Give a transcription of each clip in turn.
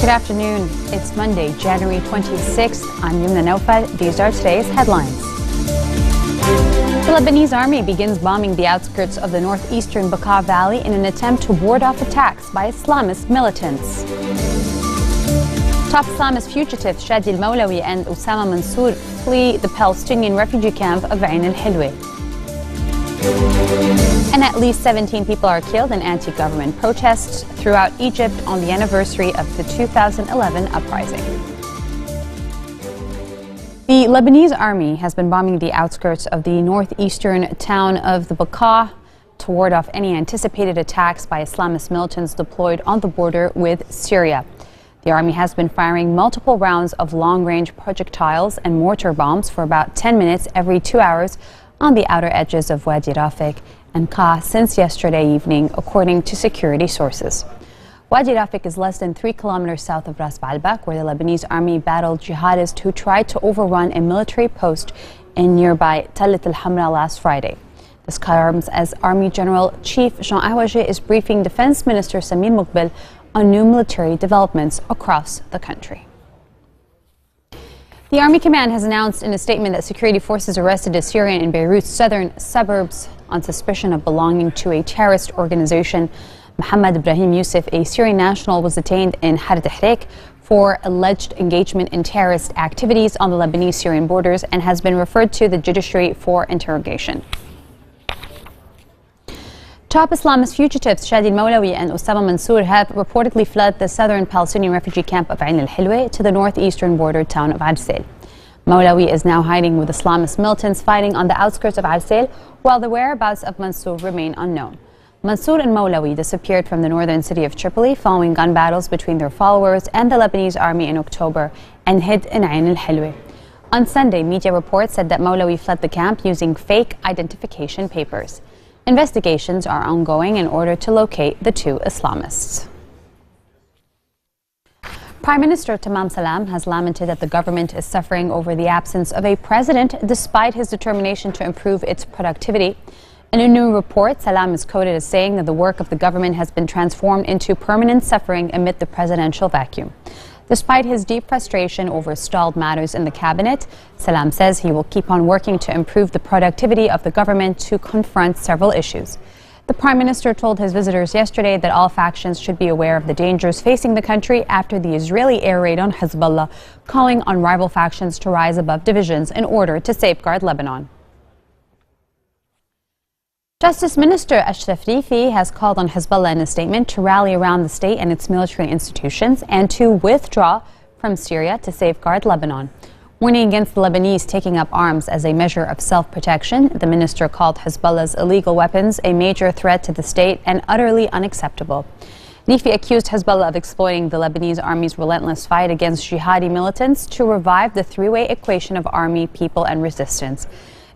Good afternoon. It's Monday, January 26th. I'm Yumna Naufal. These are today's headlines. The Lebanese army begins bombing the outskirts of the northeastern Bekaa Valley in an attempt to ward off attacks by Islamist militants. Top Islamist fugitives Shadi al-Mawlawi and Osama Mansour flee the Palestinian refugee camp of Ain al-Hilwa. And at least 17 people are killed in anti-government protests throughout Egypt on the anniversary of the 2011 uprising. The Lebanese army has been bombing the outskirts of the northeastern town of the Bekaa to ward off any anticipated attacks by Islamist militants deployed on the border with Syria. The army has been firing multiple rounds of long-range projectiles and mortar bombs for about 10 minutes every 2 hours on the outer edges of Wadi Rafik and Ka since yesterday evening, according to security sources. Wadi Rafik is less than 3 kilometers south of Ras Baalbek, where the Lebanese army battled jihadists who tried to overrun a military post in nearby Talit al-Hamra last Friday. This comes as Army General Chief Jean Awaje is briefing Defense Minister Samir Muqbil on new military developments across the country. The Army Command has announced in a statement that security forces arrested a Syrian in Beirut's southern suburbs on suspicion of belonging to a terrorist organization. Mohammed Ibrahim Youssef, a Syrian national, was detained in Har Tahrik for alleged engagement in terrorist activities on the Lebanese-Syrian borders and has been referred to the judiciary for interrogation. Top Islamist fugitives Shadi al-Mawlawi and Osama Mansour have reportedly fled the southern Palestinian refugee camp of Ain al-Hilwa to the northeastern border town of Arsel. Mawlawi is now hiding with Islamist militants fighting on the outskirts of Arsel, while the whereabouts of Mansour remain unknown. Mansour and Mawlawi disappeared from the northern city of Tripoli following gun battles between their followers and the Lebanese army in October and hid in Ain al-Hilwa. On Sunday, media reports said that Mawlawi fled the camp using fake identification papers. Investigations are ongoing in order to locate the two Islamists. Prime Minister Tamam Salam has lamented that the government is suffering over the absence of a president despite his determination to improve its productivity. In a new report, Salam is quoted as saying that the work of the government has been transformed into permanent suffering amid the presidential vacuum. Despite his deep frustration over stalled matters in the cabinet, Salam says he will keep on working to improve the productivity of the government to confront several issues. The Prime Minister told his visitors yesterday that all factions should be aware of the dangers facing the country after the Israeli air raid on Hezbollah, calling on rival factions to rise above divisions in order to safeguard Lebanon. Justice Minister Ashraf Rifi has called on Hezbollah in a statement to rally around the state and its military institutions and to withdraw from Syria to safeguard Lebanon. Warning against the Lebanese taking up arms as a measure of self-protection, the minister called Hezbollah's illegal weapons a major threat to the state and utterly unacceptable. Rifi accused Hezbollah of exploiting the Lebanese army's relentless fight against jihadi militants to revive the three-way equation of army, people and resistance,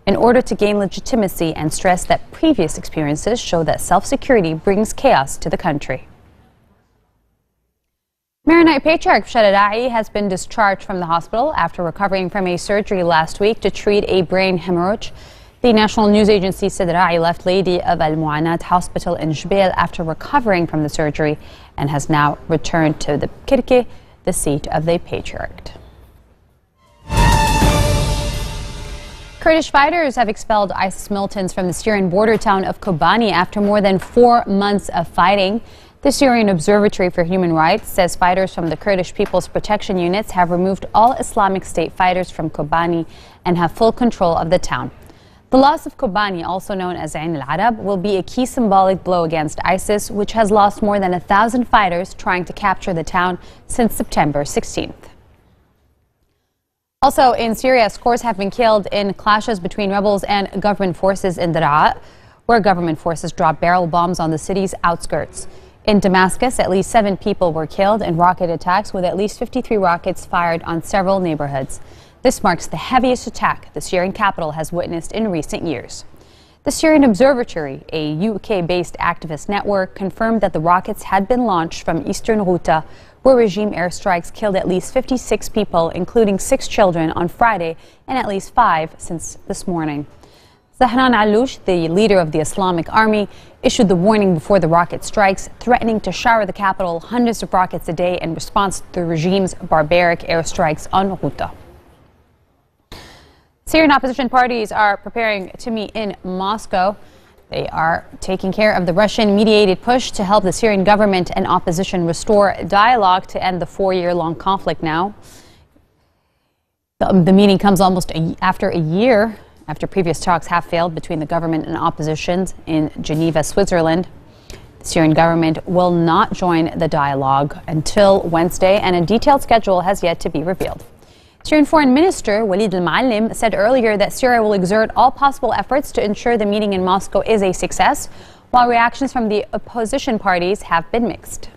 in order to gain legitimacy, and stress that previous experiences show that self-security brings chaos to the country. Maronite Patriarch Shadi has been discharged from the hospital after recovering from a surgery last week to treat a brain hemorrhage. The national news agency said Ra'i left Lady of Al Mu'anat Hospital in Jbeil after recovering from the surgery and has now returned to the Kirki, the seat of the Patriarch. Kurdish fighters have expelled ISIS militants from the Syrian border town of Kobani after more than 4 months of fighting. The Syrian Observatory for Human Rights says fighters from the Kurdish People's Protection Units have removed all Islamic State fighters from Kobani and have full control of the town. The loss of Kobani, also known as Ain al-Arab, will be a key symbolic blow against ISIS, which has lost more than 1,000 fighters trying to capture the town since September 16th. Also in Syria, scores have been killed in clashes between rebels and government forces in Daraa, where government forces dropped barrel bombs on the city's outskirts. In Damascus, at least 7 people were killed in rocket attacks, with at least 53 rockets fired on several neighborhoods. This marks the heaviest attack the Syrian capital has witnessed in recent years. The Syrian Observatory, a UK-based activist network, confirmed that the rockets had been launched from eastern Ghouta, where regime airstrikes killed at least 56 people, including 6 children, on Friday and at least 5 since this morning. Zahran Allouche, the leader of the Islamic Army, issued the warning before the rocket strikes, threatening to shower the capital hundreds of rockets a day in response to the regime's barbaric airstrikes on Ghouta. Syrian opposition parties are preparing to meet in Moscow. They are taking care of the Russian-mediated push to help the Syrian government and opposition restore dialogue to end the 4-year-long conflict now. The meeting comes almost after a year after previous talks have failed between the government and oppositions in Geneva, Switzerland. The Syrian government will not join the dialogue until Wednesday, and a detailed schedule has yet to be revealed. Syrian Foreign Minister Walid al-Maalem said earlier that Syria will exert all possible efforts to ensure the meeting in Moscow is a success, while reactions from the opposition parties have been mixed.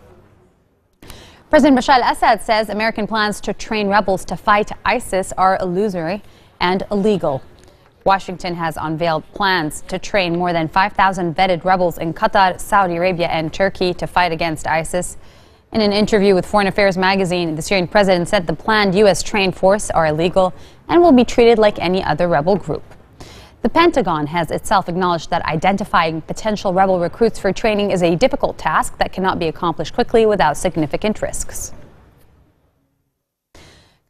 President Bashar al-Assad says American plans to train rebels to fight ISIS are illusory and illegal. Washington has unveiled plans to train more than 5,000 vetted rebels in Qatar, Saudi Arabia, and Turkey to fight against ISIS. In an interview with Foreign Affairs magazine, the Syrian president said the planned U.S. trained force are illegal and will be treated like any other rebel group. The Pentagon has itself acknowledged that identifying potential rebel recruits for training is a difficult task that cannot be accomplished quickly without significant risks.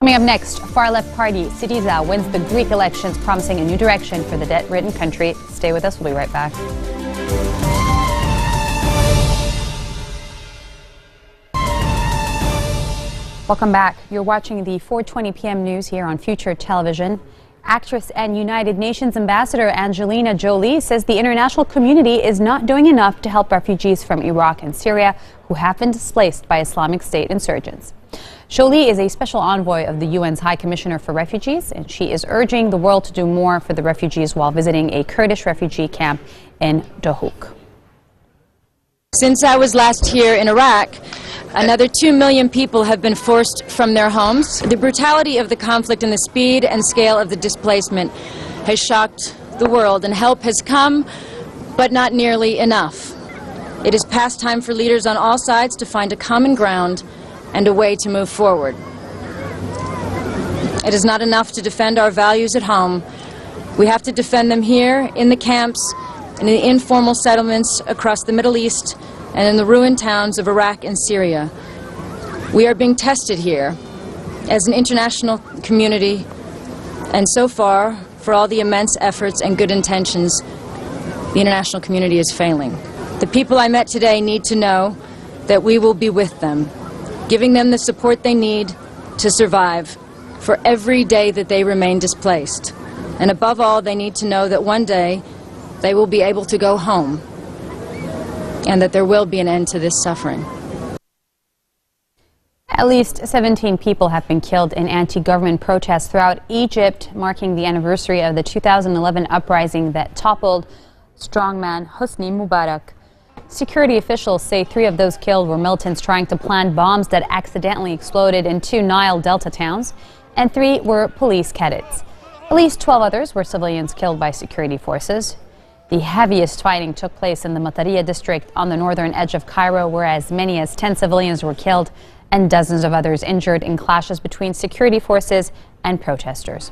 Coming up next, far-left party Syriza wins the Greek elections, promising a new direction for the debt-ridden country. Stay with us. We'll be right back. Welcome back. You're watching the 4:20 p.m. news here on Future Television. Actress and United Nations Ambassador Angelina Jolie says the international community is not doing enough to help refugees from Iraq and Syria who have been displaced by Islamic State insurgents. Jolie is a special envoy of the UN's High Commissioner for Refugees, and she is urging the world to do more for the refugees while visiting a Kurdish refugee camp in Dohuk. Since I was last here in Iraq, another 2 million people have been forced from their homes. The brutality of the conflict and the speed and scale of the displacement has shocked the world, and help has come, but not nearly enough. It is past time for leaders on all sides to find a common ground and a way to move forward. It is not enough to defend our values at home. We have to defend them here, in the camps, and in the informal settlements across the Middle East and in the ruined towns of Iraq and Syria. We are being tested here as an international community, and so far, for all the immense efforts and good intentions, the international community is failing. The people I met today need to know that we will be with them, giving them the support they need to survive for every day that they remain displaced. And above all, they need to know that one day they will be able to go home, and that there will be an end to this suffering. At least 17 people have been killed in anti-government protests throughout Egypt, marking the anniversary of the 2011 uprising that toppled strongman Hosni Mubarak. Security officials say 3 of those killed were militants trying to plant bombs that accidentally exploded in 2 Nile Delta towns, and 3 were police cadets. At least 12 others were civilians killed by security forces. The heaviest fighting took place in the Matariya district on the northern edge of Cairo, where as many as 10 civilians were killed and dozens of others injured in clashes between security forces and protesters.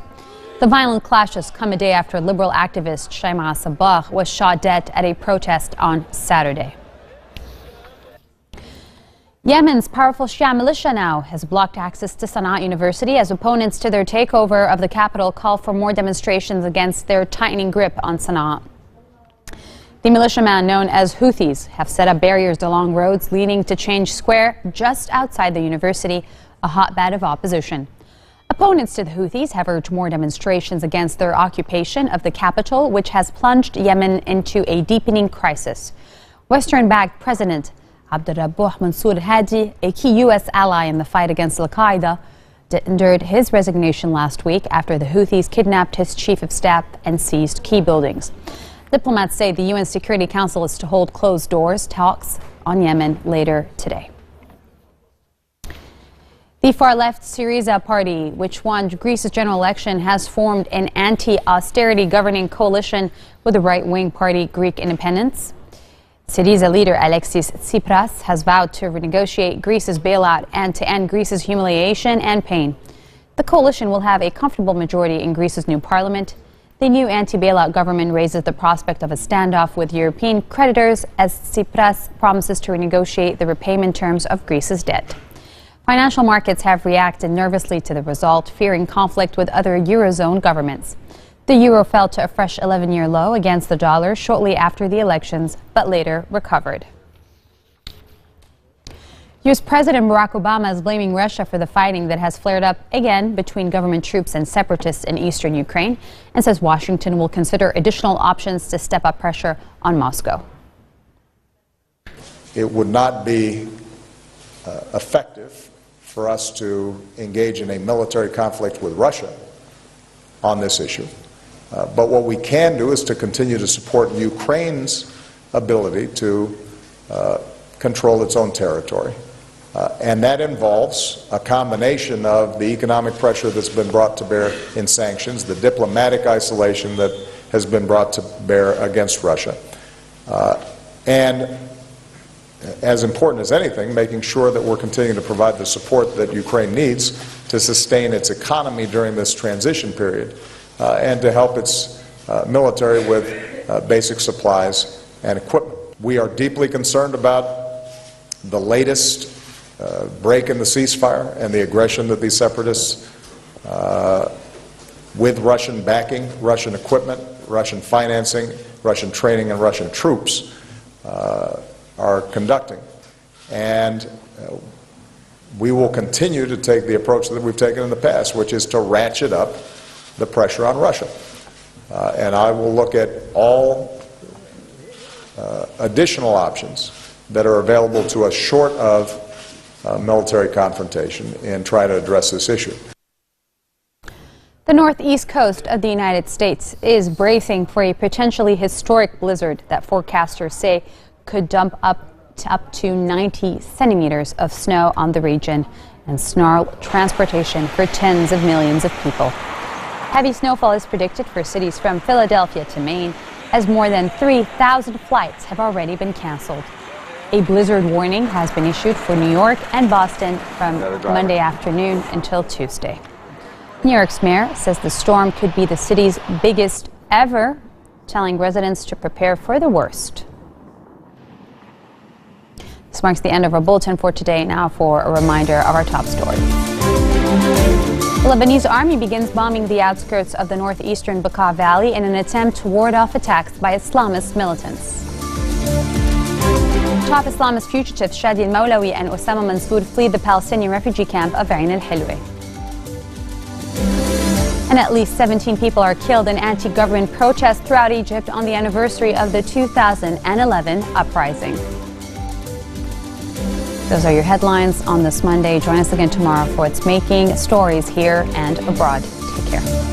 The violent clashes come a day after liberal activist Shaima Sabah was shot dead at a protest on Saturday. Yemen's powerful Shia militia now has blocked access to Sana'a University as opponents to their takeover of the capital call for more demonstrations against their tightening grip on Sana'a. The militiamen, known as Houthis, have set up barriers along roads leading to Change Square just outside the university, a hotbed of opposition. Opponents to the Houthis have urged more demonstrations against their occupation of the capital, which has plunged Yemen into a deepening crisis. Western-backed President Abdurrabbuh Mansour Hadi, a key U.S. ally in the fight against Al-Qaeda, tendered his resignation last week after the Houthis kidnapped his chief of staff and seized key buildings. Diplomats say the UN Security Council is to hold closed-doors talks on Yemen later today. The far-left Syriza party, which won Greece's general election, has formed an anti-austerity governing coalition with the right-wing party Greek Independence. Syriza leader Alexis Tsipras has vowed to renegotiate Greece's bailout and to end Greece's humiliation and pain. The coalition will have a comfortable majority in Greece's new parliament. The new anti-bailout government raises the prospect of a standoff with European creditors as Tsipras promises to renegotiate the repayment terms of Greece's debt. Financial markets have reacted nervously to the result, fearing conflict with other Eurozone governments. The euro fell to a fresh 11-year low against the dollar shortly after the elections, but later recovered. U.S. President Barack Obama is blaming Russia for the fighting that has flared up again between government troops and separatists in eastern Ukraine, and says Washington will consider additional options to step up pressure on Moscow. It would not be effective for us to engage in a military conflict with Russia on this issue. But what we can do is to continue to support Ukraine's ability to control its own territory. And that involves a combination of the economic pressure that's been brought to bear in sanctions, the diplomatic isolation that has been brought to bear against Russia, and as important as anything, making sure that we're continuing to provide the support that Ukraine needs to sustain its economy during this transition period and to help its military with basic supplies and equipment. We are deeply concerned about the latest break in the ceasefire and the aggression that these separatists, with Russian backing, Russian equipment, Russian financing, Russian training, and Russian troops, are conducting. And we will continue to take the approach that we've taken in the past, which is to ratchet up the pressure on Russia. And I will look at all additional options that are available to us short of military confrontation and try to address this issue. The northeast coast of the United States is bracing for a potentially historic blizzard that forecasters say could dump up to 90 centimeters of snow on the region and snarl transportation for tens of millions of people. Heavy snowfall is predicted for cities from Philadelphia to Maine, as more than 3,000 flights have already been canceled. A blizzard warning has been issued for New York and Boston from Monday afternoon until Tuesday. New York's mayor says the storm could be the city's biggest ever, telling residents to prepare for the worst. This marks the end of our bulletin for today. Now for a reminder of our top story. The Lebanese army begins bombing the outskirts of the northeastern Bekaa Valley in an attempt to ward off attacks by Islamist militants. Top Islamist fugitives Shadi al-Mawlawi and Osama Mansour flee the Palestinian refugee camp of Ain al-Hilwa. And at least 17 people are killed in anti-government protests throughout Egypt on the anniversary of the 2011 uprising. Those are your headlines on this Monday. Join us again tomorrow for What's Making Stories here and abroad. Take care.